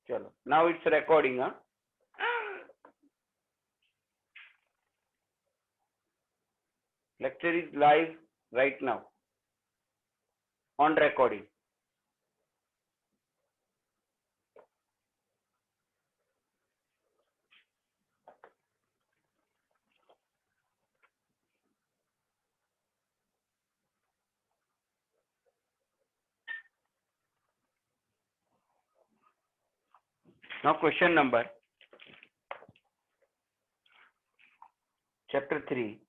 चलो, now it's recording, huh? Lecture is live right now on recording. Now question number chapter 3.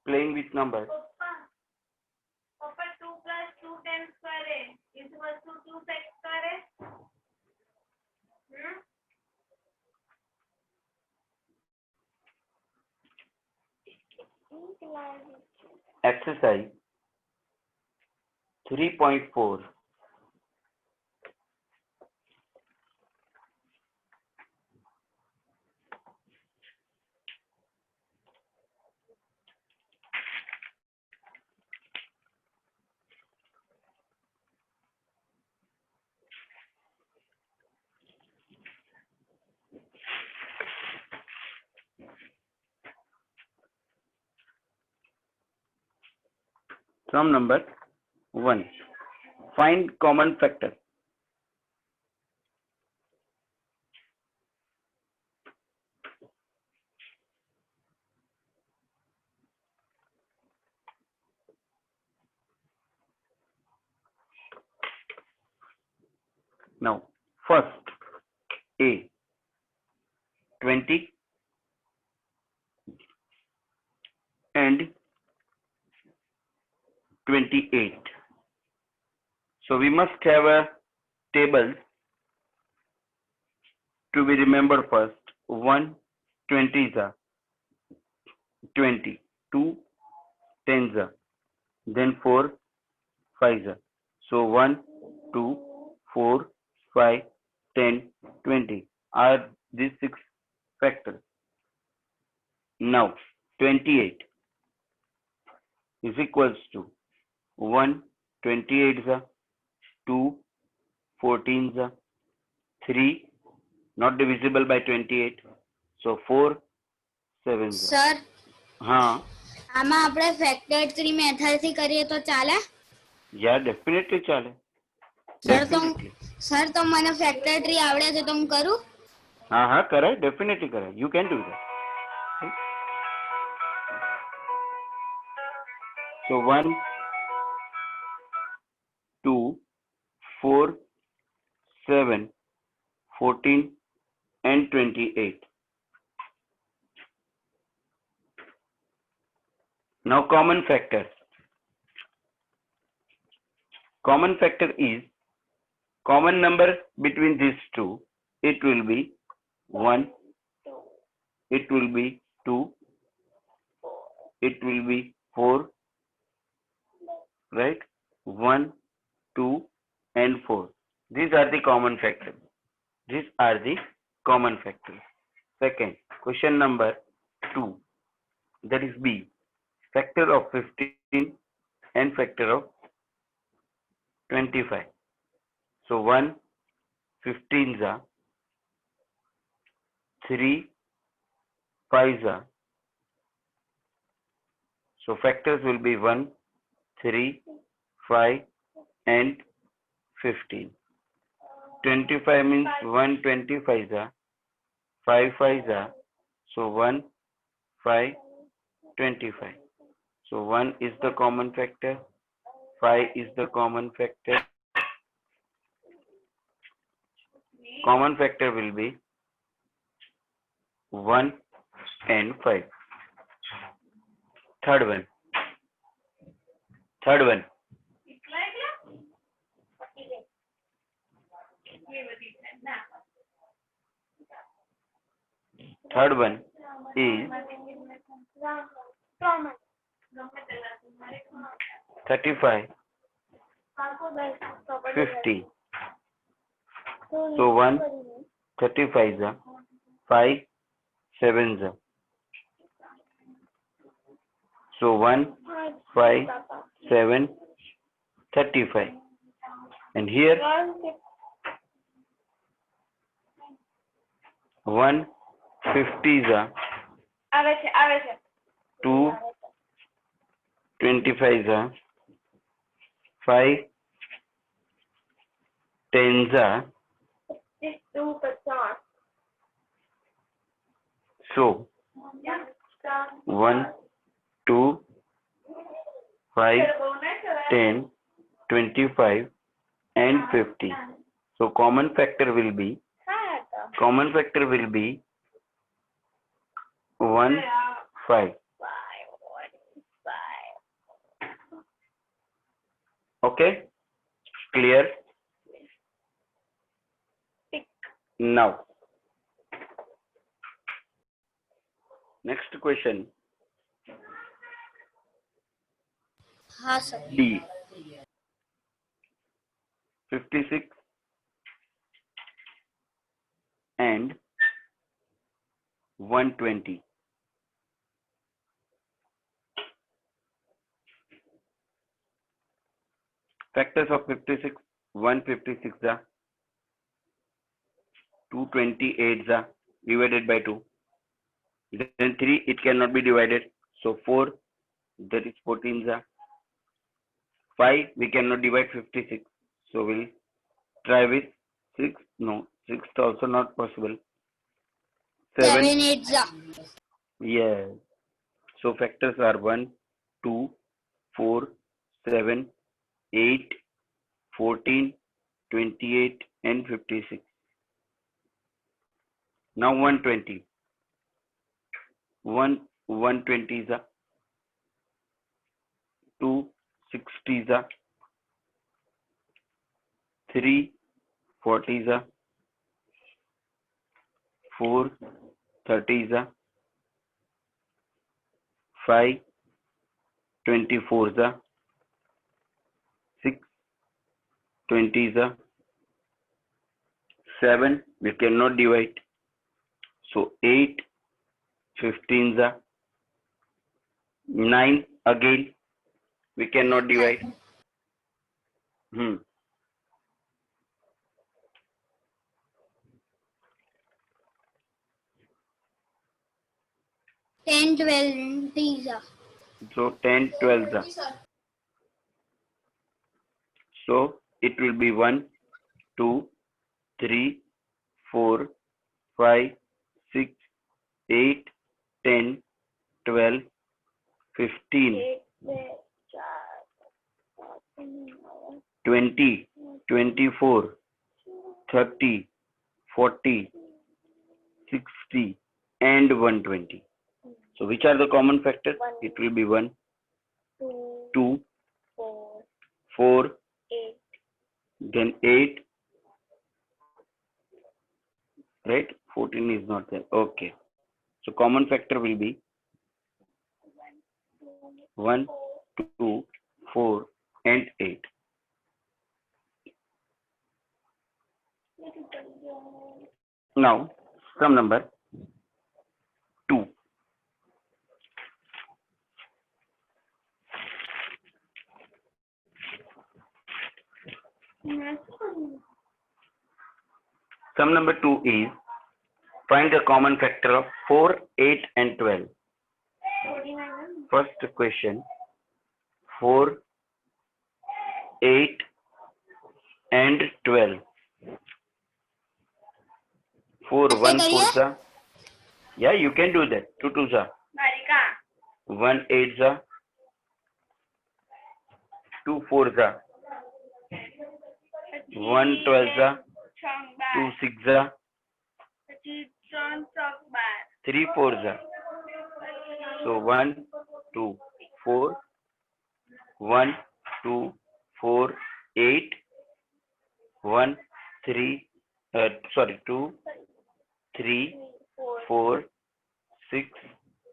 Playing with numbers. Papa, 2 plus 2 times square is equal to 2 x square. Exercise 3.4. Sum number 1. Find common factor. Now, first A 20 and 28. So we must have a table to be remembered first. 1 20 is a 20, 2 10 is a, then 4 5 is a. So 1 2 4 5 10 20 are these 6 factors. Now 28 is equals to 1 28 is a, 2 14 is a, 3 not divisible by 28, so 4 7 is a. Sir हाँ આમાં આપણે factory મેથડથી કરીએ તો ચાલે? या definitely चाले. Sir તો Definitely. Sir તો મને ફેક્ટરી આવડે છે તો હું કરું? हाँ हाँ करे, डेफिनेटली करे. You can do that. So 1 2 4 7 14 and 28. Now common factor. Common factor is common number between these two. It will be 1, it will be 2, it will be 4, right? 1, 2 and 4. These are the common factors. These are the common factors. Second, question number 2. That is B. Factor of 15 and factor of 25. So 1 15s are 3 5s are. So factors will be 1 3 5 and 15. 25 means 1 25s are, 5 5s are. So 1 5 25. So 1 is the common factor, 5 is the common factor. Common factor will be 1 and 5. Third one. Third one is 35 50. So 1 35 is a, 5 7 is a. So 1 5 7 35. And here 150 is a આવે છે 225 is a 5 tens are 250. so 1 2 5 10 25 and 50. So common factor will be 1 5. Okay, clear? Now next question, हाँ sir. D. 56 and 120. Factors of 56, 156 are 228 are divided by 2. Then 3, it cannot be divided. So 4, that is 14 are 5, we cannot divide 56. So we'll try with 6. No, 6 is also not possible. 7, 7 8 जा. yes. So factors are 1, 2, 4, 7, 8, 14, 28 and 56. Now 120. 120 is a 2 60 is a 3 40 is a 4 30 is a 5 24 is a 6 20 is a 7, we cannot divide. So 8 15 is a 9, again we cannot divide. 10 20 जा. So 10 12 is a. So it will be 1 2 3 4 5 6 8 10 12 15 20 24 30 40 60 and 120. So which are the common factors? It will be 1 2 4 then 8, right? 14 is not there. Okay, so common factor will be 1 2 4 and 8. Now sum number 2. Sum number 2 is find the common factor of 4, 8 and 12. First question, 4, 8 and 12. 4 1 4 za. Yeah, you can do that. 2 2 za. 1 8 za. 2 4 za. 1 12 za. 2 6 za. 3 4 za. So 1 2 4 1 2 4 8 1 3 2 3 4 6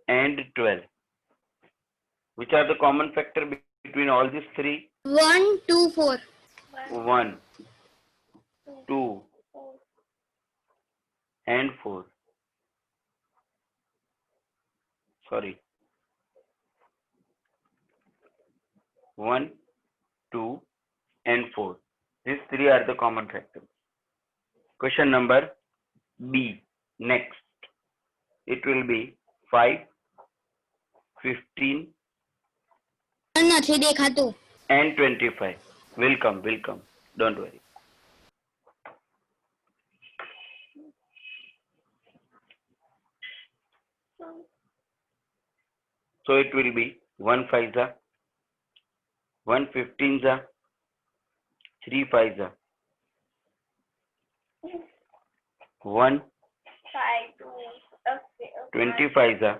and 12. Which are the common factor between all these three? 1 2 4. 1 2 and 4. Sorry. 1 2 and 4. These three are the common factors. Question number B. Next, it will be 5, 15 નથી દેખાતું. and 25. Will come. Don't worry. So it will be 1 5 za, 1 15 za, 3 5 za, 1 5, 2, okay, 25 za,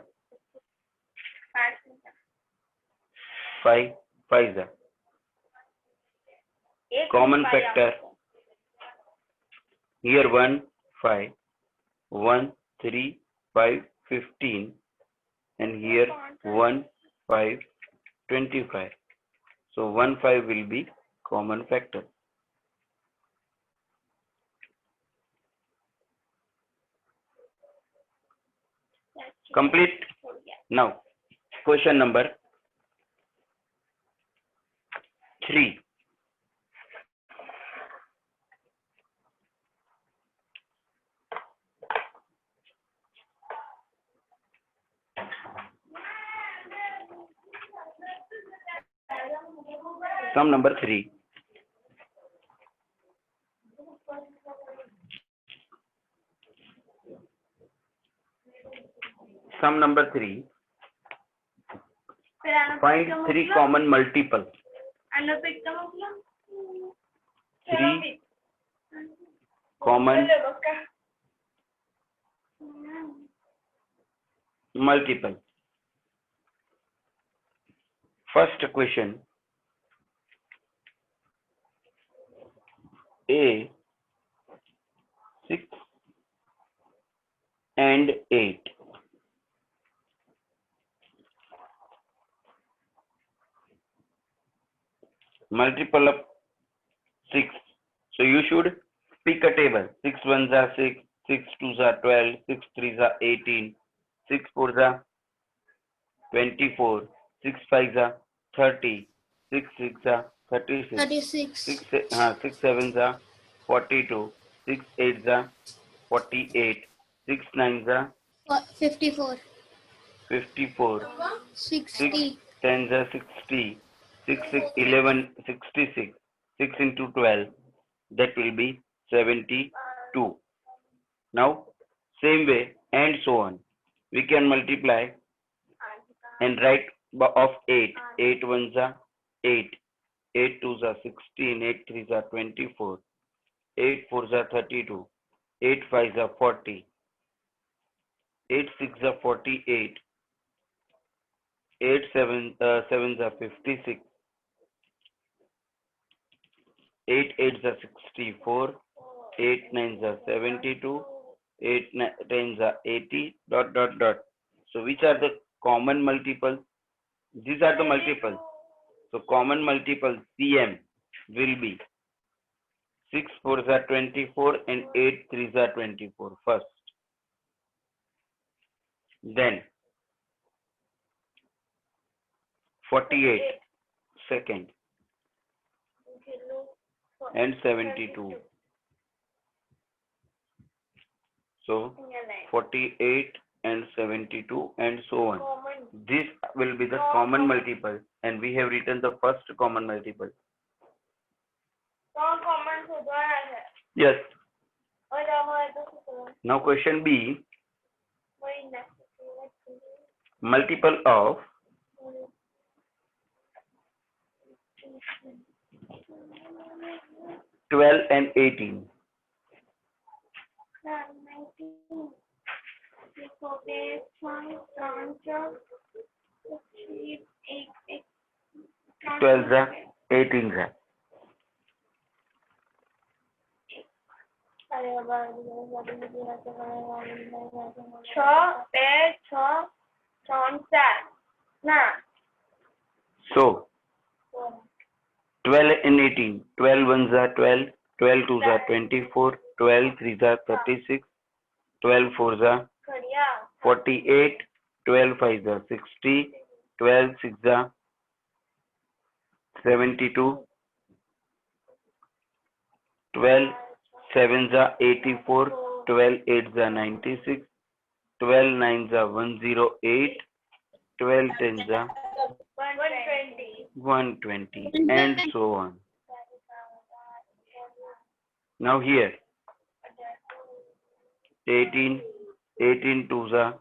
5 5 za. Common factor here 1 5, 1 3 5 15, and here 1 5 25. So 1 5 will be common factor. Complete. Now question number 3. Sum number 3. Sum number 3. Find 3 common multiple. 3 common multiple. First question. A 6 and 8. Multiple of 6. So you should pick a table. 6 1s are 6, 6 2s are 12, 6 3s are 18, 6 4s are 24, 6 5s are 30, 6 6 are 36, 36. 6 7s are 42, 6 8s are 48, 6 9s are 54. 54, 60. 10s are 60, 6 6 11 66, 6 into 12, that will be 72. Now same way and so on, we can multiply and write of 8. 8 1s are 8, 8 2s are 16, 8 3s are 24, 8 4s are 32, 8 5s are 40, 8 6s are 48, 8 7s are 56, 8 8s are 64, 8 9s are 72, 8 10s are 80, dot dot dot. So which are the common multiples? These are the multiples. So common multiple CM will be 6 4s are 24 and 8 3s are 24 first. Then 48 second and 72. So 48 and 72 and so on. This will be the common multiple, and we have written the first common multiple. Yes. Now question B. Multiple of 12 and 18. Twelve जा 18 जा. So 12 and 18. 12 1s are 12, 12 2s are 24, 12 3s are 36, 12 4s are 48, 12 5s are 60, 12 6s are 72, 12 sevens are 84, 12 eights are 96, 12 nines are 108, 12 tens are 120, and so on. Now here, 18, 18 twos are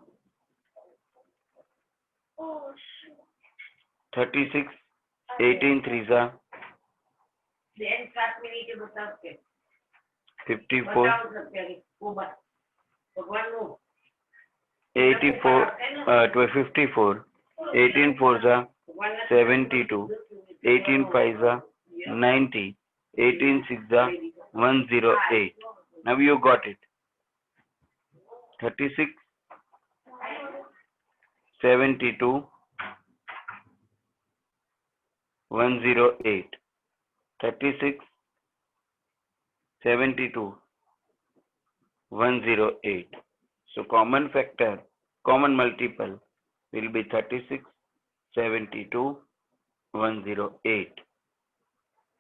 36, 18 threes are 54, 84, 54, 18 fours are 72, 18 fives are 90, 18 sixes are 108. Now you got it. 36, 72, 108. 36, 72, 108. So common factor, common multiple will be 36, 72, 108.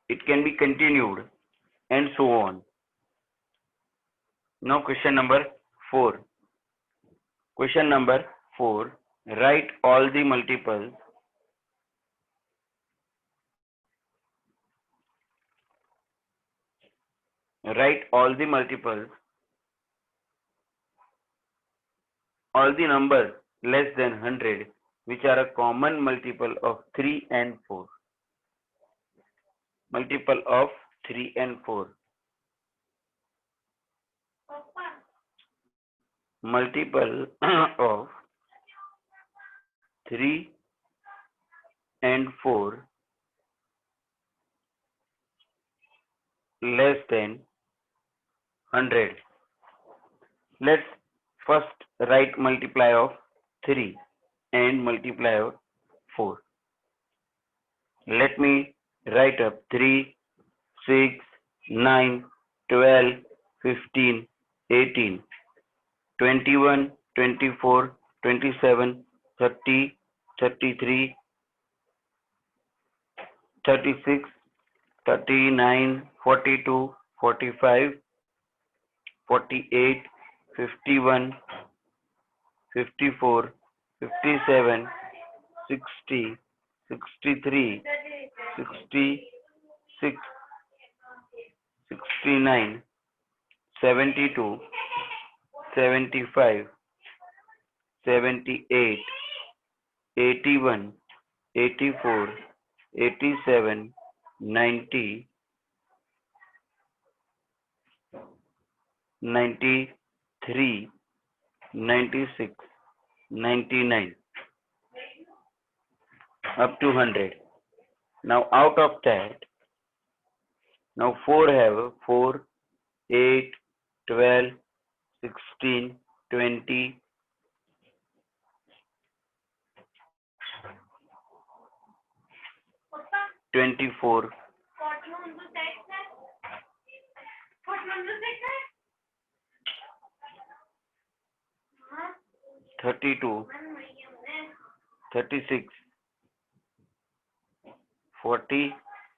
It can be continued and so on. Now question number 4. Question number 4. Write all the multiples all the numbers less than 100 which are a common multiple of 3 and 4. Multiple of 3 and 4. Multiple of 3 and 4 less than 100. Let's first write multiply of 3 and multiply of 4. Let me write up 3, 6, 9, 12, 15, 18, 21, 24, 27, 30, 33, 36, 39, 42, 45, 48, 51, 54, 57, 60, 63, 66, 69, 72, 75, 78, 81, 84, 87, 90, 93, 96, 99, up to 100. Now out of that, now 4 have 4, 8, 12, 16, 20, 24, 32, 36, 40,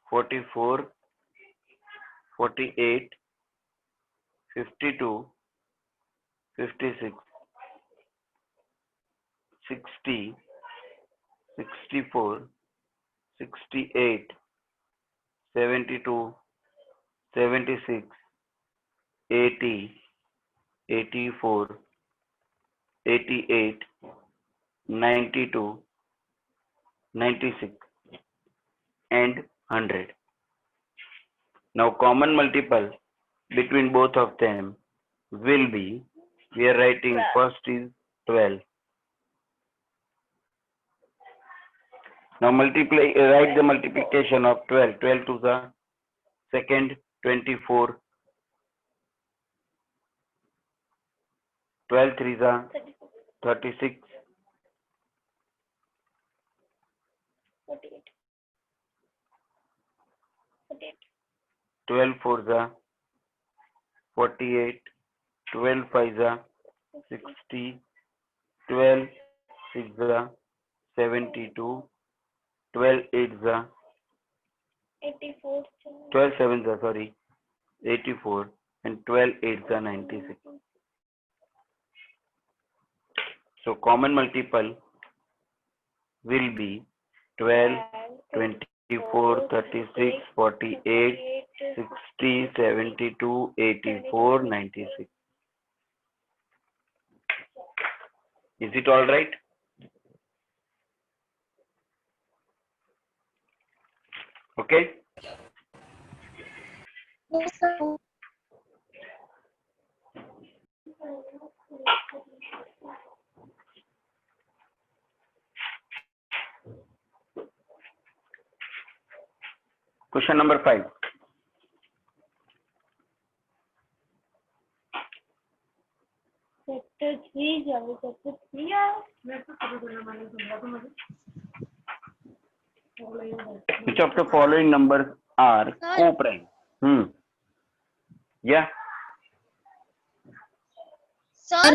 44, 48, 52, 56, 60, 64, 68, 72, 76, 80, 84, 88, 92, 96, and 100. Now common multiple between both of them will be, we are writing first is 12. Now write the multiplication of 12. 12 to the second, 24. 12 threes are 36. 12 fours are 48. 12 fives are 60. 12 sixes are 72. 12 eights are 84. 12 sevens are 40. 84, and 12 8s are 96. So common multiple will be 12, 24, 36, 48, 60, 72, 84, 96. Is it all right? Okay. Yes, sir. Question number 5. Chapter 3 जावे chapter 3 Which of the following numbers are co-prime? Yeah. Sir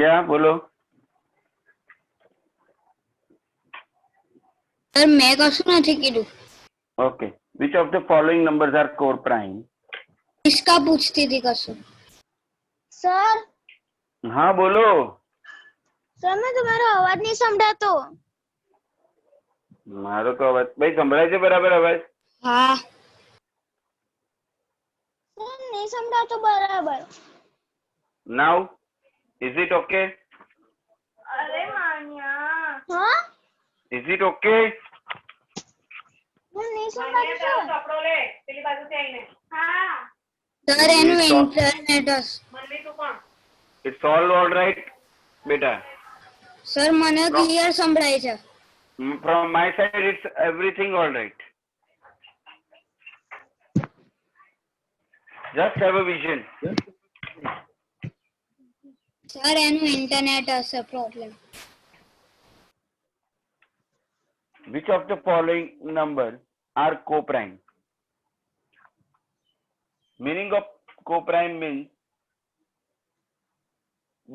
Yeah, बोलो. Sir મેં કશું નથી કીધું. Okay. Which of the following numbers are co-prime? इसका पूछती थी कશું. Sir हाँ बोलो. सर मैं तुम्हारा आवाज नहीं संभળાતો. મારો તો અવાજ ભાઈ સંભળાય છે બરાબર અવાજ? હા. સર નહીં સંભળાતો બરાબર. Now, is it okay? અરે માન્યા. હા? Is it okay? હું નહીં સંભળાતો સર. કપડો લે પેલી બાજુથી આવીને. હા. સર એનું ઇન્ટરનેટ હશે. મમ્મી તું કોણ? It's all right, beta. Sir મને ક્લિયર સંભળાય છે. From my side, it's everything all right. Just have a vision. Sir એનું ઇન્ટરનેટ હશે problem. Which of the following numbers are co-prime? Meaning of co-prime means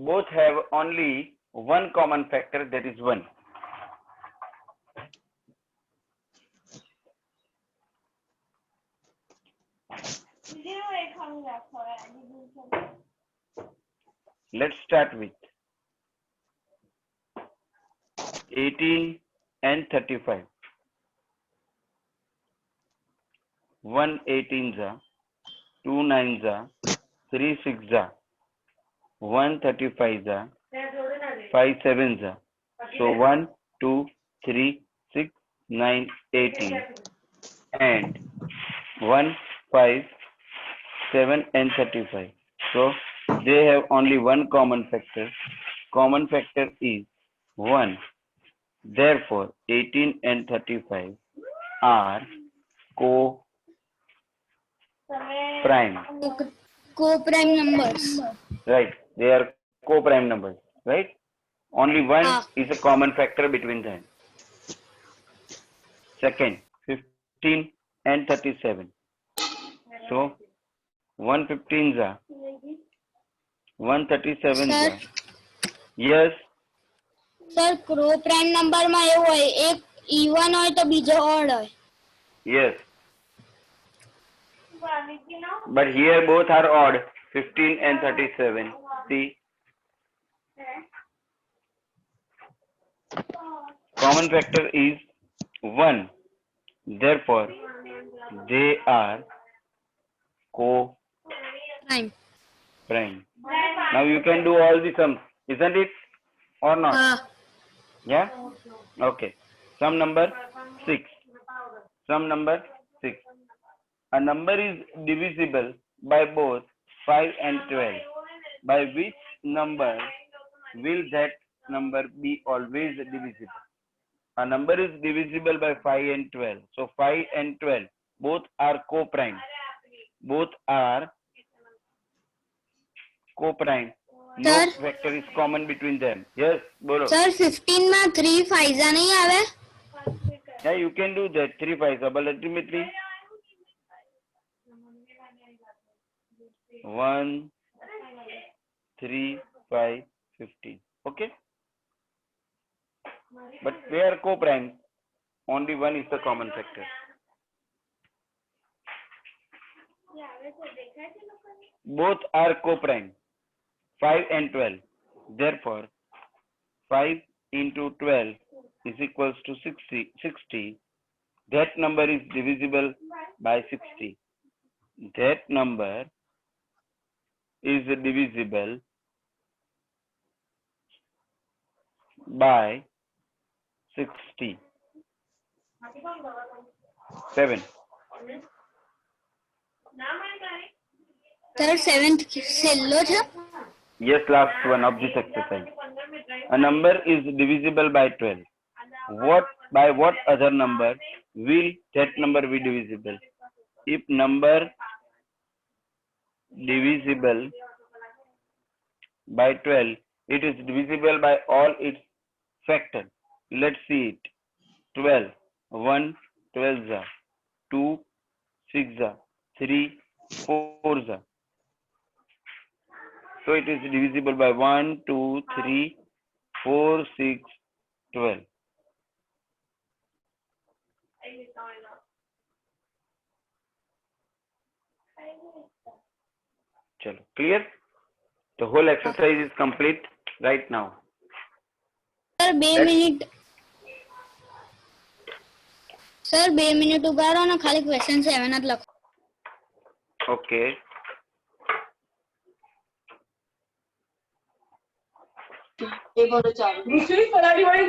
both have only one common factor, that is 1. Let's start with 18 and 35. 1 18s are, 2 9s are, 3 6s are, 1 35s are, 5 7s are. So 1 2 3 6 9 18 and 1 5 7 and 35. So they have only one common factor. Common factor is 1. Therefore 18 and 35 are co-prime. Co-prime numbers. Right, they are co-prime numbers, right? Only one is a common factor between them. Second, 15 and 37. So 115s are, 137s Sir. are. Yes, sir co-prime number માં એવું હોય એક even હોય તો બીજો odd હોય. yes. But here both are odd, 15 and 37. See, common factor is 1. Therefore, they are co-prime. Prime. Now you can do all the sums, isn't it? Or not? હા. Yeah? Okay. Sum number 6. Sum number 6. A number is divisible by both 5 and 12. By which number will that number be always divisible? A number is divisible by 5 and 12. So 5 and 12 both are co-prime. Both are co-prime. No Sir? factor is common between them. Yes, bolo. Sir 15 માં 3 ફાયદા નહીં આવે. Yeah, you can do that. 3 5, but ultimately 1 3 5 15. Okay, but they are co-prime. Only one is the common factor. Both are co-prime, 5 and 12. Therefore, 5 into 12 is equals to 60. That number is divisible by 60. That number is divisible by 60. 7. Sir 7th છેલ્લો છે. Yes, last one of this exercise. A number is divisible by 12. By what other number will that number be divisible? If number divisible by 12, it is divisible by all its factors. Let's see it. 12, 1, 12, 2, 6, 3, 4. So it is divisible by 1, 2, 3, 4, 6, 12. Chalo, clear? The whole exercise is complete right now. Sir 2 minute. Sir 2 minute ઉભા રહો ને ખાલી question 7 જ લખો. Okay. एक और चार दूसरी पढ़ाई वाली